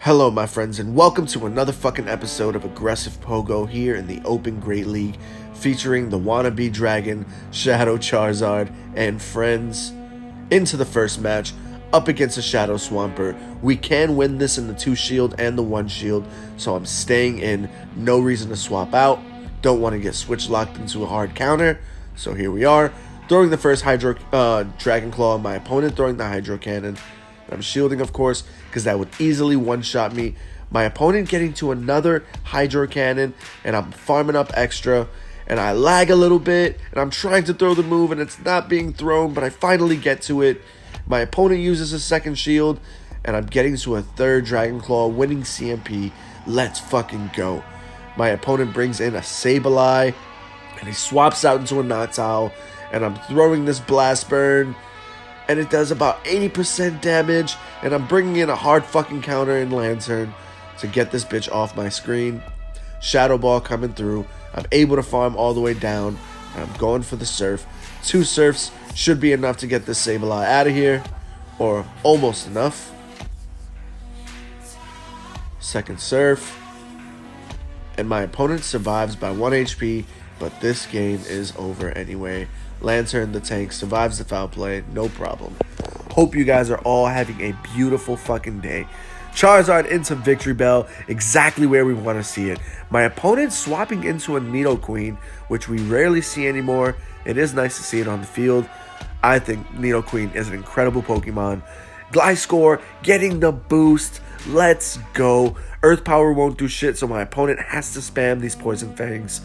Hello, my friends, and welcome to another fucking episode of Aggressive Pogo here in the Open Great League, featuring the wannabe dragon, Shadow Charizard, and friends. Into the first match, up against a Shadow Swampert. We can win this in the 2 shield and the 1 shield, so I'm staying in. No reason to swap out. Don't want to get switch locked into a hard counter, so here we are. Throwing the first Dragon Claw on my opponent, throwing the Hydro Cannon. I'm shielding, of course, because that would easily one-shot me. My opponent getting to another Hydro Cannon, and I'm farming up extra, and I lag a little bit, and I'm trying to throw the move, and it's not being thrown, but I finally get to it. My opponent uses a second shield, and I'm getting to a third Dragon Claw, winning CMP. Let's fucking go. My opponent brings in a Sableye, and he swaps out into a Noctowl, and I'm throwing this Blast Burn, and it does about 80% damage, and I'm bringing in a hard fucking counter in Lantern to get this bitch off my screen. Shadow Ball coming through. I'm able to farm all the way down, and I'm going for the Surf. 2 Surfs should be enough to get this Sableye out of here, or almost enough. Second Surf, and my opponent survives by 1 HP, but this game is over anyway. Lantern, the tank, survives the foul play, no problem. Hope you guys are all having a beautiful fucking day. Charizard into Victory Bell, exactly where we want to see it. My opponent swapping into a Nidoqueen, which we rarely see anymore. It is nice to see it on the field. I think Nidoqueen is an incredible Pokemon. Gliscor getting the boost. Let's go. Earth Power won't do shit, so my opponent has to spam these Poison Fangs.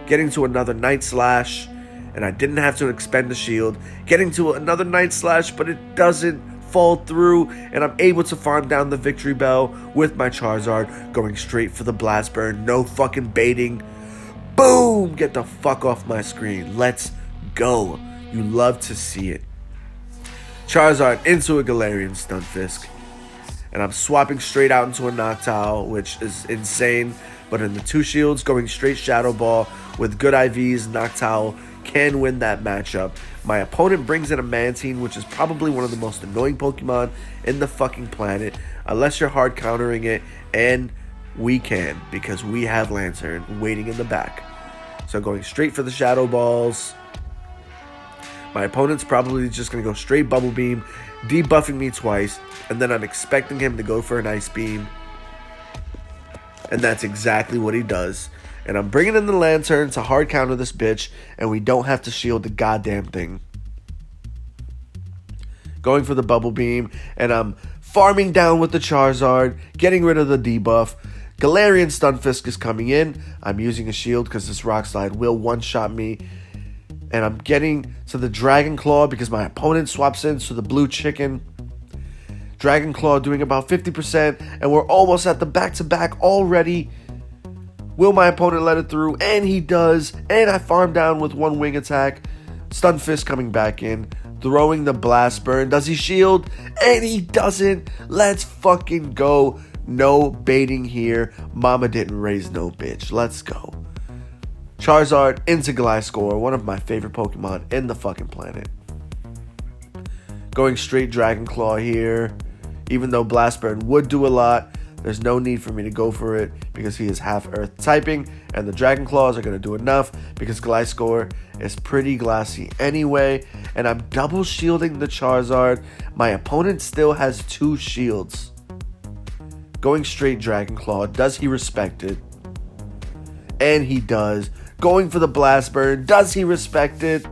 Getting to another Night Slash, and I didn't have to expend the shield. Getting to another Night Slash, but it doesn't fall through, and I'm able to farm down the Victory Bell with my Charizard, going straight for the Blast Burn. No fucking baiting. Boom! Get the fuck off my screen. Let's go. You love to see it. Charizard into a Galarian Stunfisk, and I'm swapping straight out into a Noctowl, which is insane. But in the 2 shields, going straight Shadow Ball with good IVs, Noctowl can win that matchup. My opponent brings in a Mantine, which is probably one of the most annoying Pokemon in the fucking planet, unless you're hard countering it, and we can, because we have Lantern waiting in the back. So going straight for the Shadow Balls. My opponent's probably just going to go straight Bubble Beam, debuffing me twice, and then I'm expecting him to go for an Ice Beam. And that's exactly what he does. And I'm bringing in the Lantern to hard counter this bitch, and we don't have to shield the goddamn thing. Going for the Bubble Beam, and I'm farming down with the Charizard, getting rid of the debuff. Galarian Stunfisk is coming in. I'm using a shield because this Rock Slide will one-shot me. And I'm getting to the Dragon Claw because my opponent swaps into the Blue Chicken. Dragon Claw doing about 50%, and we're almost at the back-to-back already. Will my opponent let it through? And he does. And I farm down with 1 wing attack. Stunfisk coming back in. Throwing the Blast Burn. Does he shield? And he doesn't. Let's fucking go. No baiting here. Mama didn't raise no bitch. Let's go. Charizard into Gliscor. One of my favorite Pokemon in the fucking planet. Going straight Dragon Claw here. Even though Blast Burn would do a lot, there's no need for me to go for it because he is half Earth typing, and the Dragon Claws are going to do enough because Gliscor is pretty glassy anyway, and I'm double shielding the Charizard. My opponent still has 2 shields. Going straight Dragon Claw. Does he respect it? And he does. Going for the Blast Burn. Does he respect it?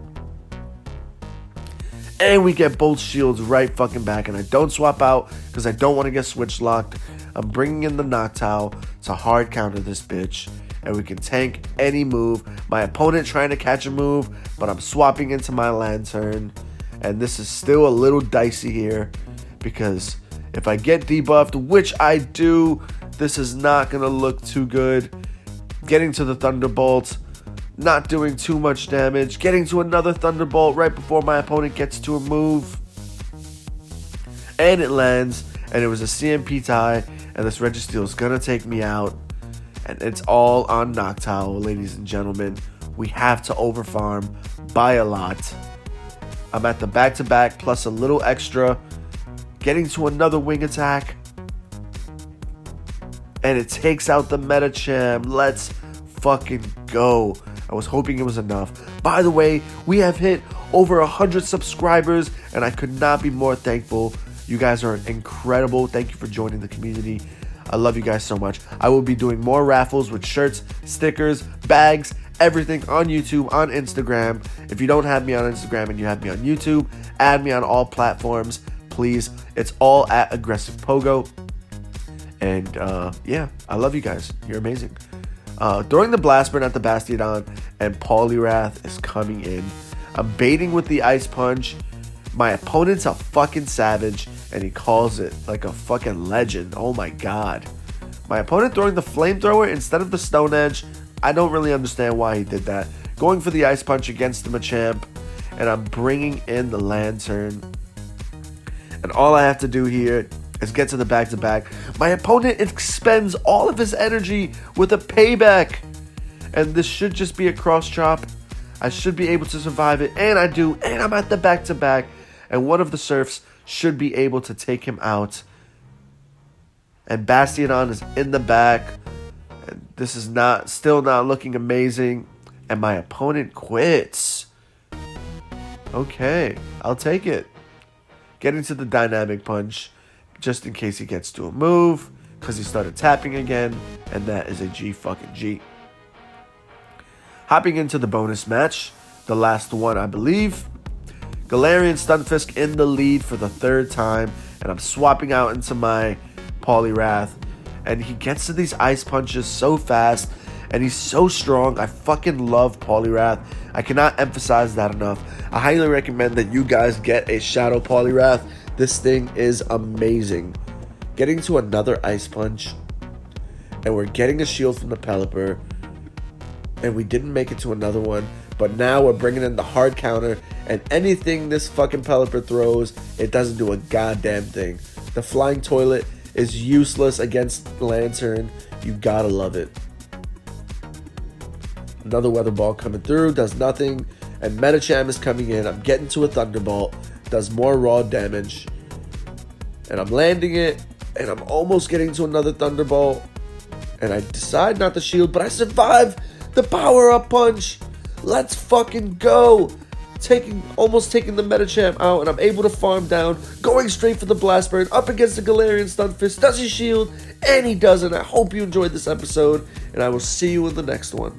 And we get both shields right fucking back, and I don't swap out because I don't want to get switch locked. I'm bringing in the Noctowl to hard counter this bitch, and we can tank any move. My opponent trying to catch a move, but I'm swapping into my Lantern, and this is still a little dicey here because if I get debuffed, which I do, this is not going to look too good. Getting to the Thunderbolt, not doing too much damage. Getting to another Thunderbolt right before my opponent gets to a move, and it lands, and it was a CMP tie. And this Registeel is going to take me out. And it's all on Noctowl, ladies and gentlemen. We have to overfarm by a lot. I'm at the back-to-back plus a little extra. Getting to another wing attack. And it takes out the Medicham. Let's fucking go. I was hoping it was enough. By the way, we have hit over 100 subscribers, and I could not be more thankful. You guys are incredible. Thank you for joining the community. I love you guys so much. I will be doing more raffles with shirts, stickers, bags, everything on YouTube, on Instagram. If you don't have me on Instagram and you have me on YouTube, add me on all platforms, please. It's all at Aggressive Pogo. And yeah, I love you guys. You're amazing. Throwing the Blast Burn at the Bastiodon, and Poliwrath is coming in. I'm baiting with the Ice Punch. My opponent's a fucking savage, and he calls it like a fucking legend. Oh my god. My opponent throwing the Flamethrower instead of the Stone Edge. I don't really understand why he did that. Going for the Ice Punch against the Machamp, and I'm bringing in the Lantern. And all I have to do here is get to the back-to-back. My opponent expends all of his energy with a Payback. And this should just be a cross chop. I should be able to survive it, and I do. And I'm at the back-to-back. And one of the Surfs should be able to take him out. And Bastiodon is in the back. And this is still not looking amazing. And my opponent quits. Okay, I'll take it. Getting to the Dynamic Punch, just in case he gets to a move, because he started tapping again, and that is a G fucking G. Hopping into the bonus match, the last one I believe. Galarian Stunfisk in the lead for the third time, and I'm swapping out into my Poliwrath, and he gets to these Ice Punches so fast, and he's so strong. I fucking love Poliwrath. I cannot emphasize that enough. I highly recommend that you guys get a Shadow Poliwrath. This thing is amazing. Getting to another Ice Punch, and we're getting a shield from the Pelipper, and we didn't make it to another one, but now we're bringing in the hard counter, and anything this fucking Pelipper throws, it doesn't do a goddamn thing. The Flying Toilet is useless against Lantern. You gotta love it. Another Weather Ball coming through, does nothing, and Medicham is coming in. I'm getting to a Thunderbolt, does more raw damage, and I'm landing it, and I'm almost getting to another Thunderbolt, and I decide not to shield, but I survive the power-up punch. Let's fucking go. Almost taking the Medicham out, and I'm able to farm down, going straight for the Blast Burn, up against the Galarian Stunfisk. Does he shield? And he doesn't. I hope you enjoyed this episode, and I will see you in the next one.